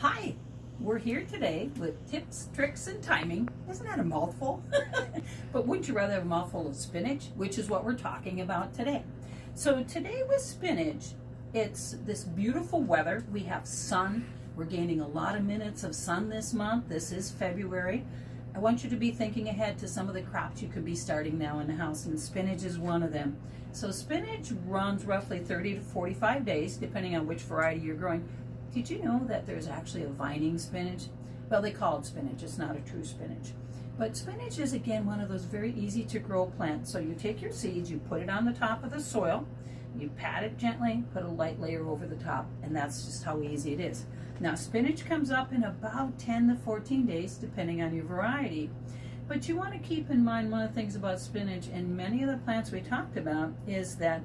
Hi, we're here today with tips, tricks, and timing. Isn't that a mouthful? But wouldn't you rather have a mouthful of spinach, which is what we're talking about today. So today with spinach, it's this beautiful weather. We have sun. We're gaining a lot of minutes of sun this month. This is February. I want you to be thinking ahead to some of the crops you could be starting now in the house, and spinach is one of them. So spinach runs roughly 30 to 45 days, depending on which variety you're growing. Did you know that there's actually a vining spinach? Well, they call it spinach. It's not a true spinach. But spinach is, again, one of those very easy to grow plants. So you take your seeds, you put it on the top of the soil, you pat it gently, put a light layer over the top, and that's just how easy it is. Now, spinach comes up in about 10 to 14 days, depending on your variety. But you want to keep in mind one of the things about spinach and many of the plants we talked about is that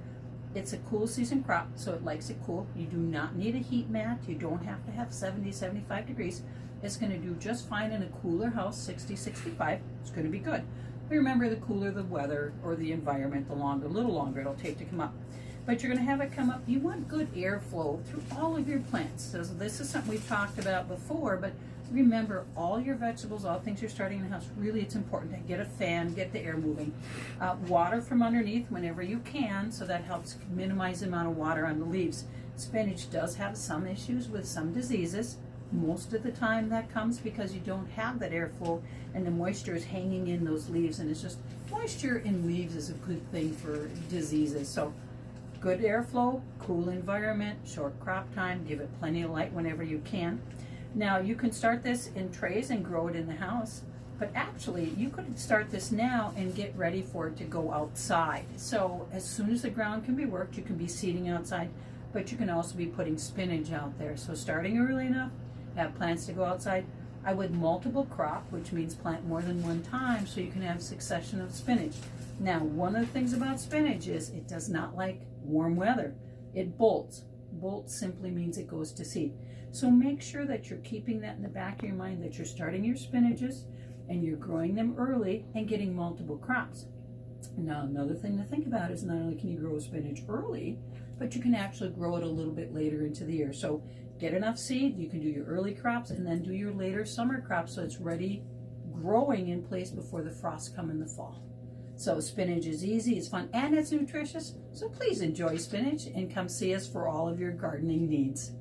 it's a cool season crop, so it likes it cool. You do not need a heat mat. You don't have to have 70, 75 degrees. It's going to do just fine in a cooler house, 60, 65. It's going to be good. Remember, the cooler the weather or the environment, the little longer it'll take to come up. But you're going to have it come up. You want good airflow through all of your plants. So this is something we've talked about before, but remember, all your vegetables, all things you're starting in the house, really it's important to get a fan, get the air moving. Water from underneath whenever you can, so that helps minimize the amount of water on the leaves. Spinach does have some issues with some diseases. Most of the time that comes because you don't have that airflow and the moisture is hanging in those leaves, and it's just, moisture in leaves is a good thing for diseases. So good airflow, cool environment, short crop time, give it plenty of light whenever you can. Now, you can start this in trays and grow it in the house, but actually you could start this now and get ready for it to go outside. So as soon as the ground can be worked, you can be seeding outside, but you can also be putting spinach out there. So starting early enough, have plants to go outside. I would multiple crop, which means plant more than one time, so you can have succession of spinach. Now, one of the things about spinach is it does not like warm weather. It bolts. Bolt simply means it goes to seed. So make sure that you're keeping that in the back of your mind, that you're starting your spinaches and you're growing them early and getting multiple crops. Now, another thing to think about is not only can you grow spinach early, but you can actually grow it a little bit later into the year. So get enough seed, you can do your early crops and then do your later summer crops so it's ready, growing in place before the frosts come in the fall. So spinach is easy, it's fun, and it's nutritious. So please enjoy spinach and come see us for all of your gardening needs.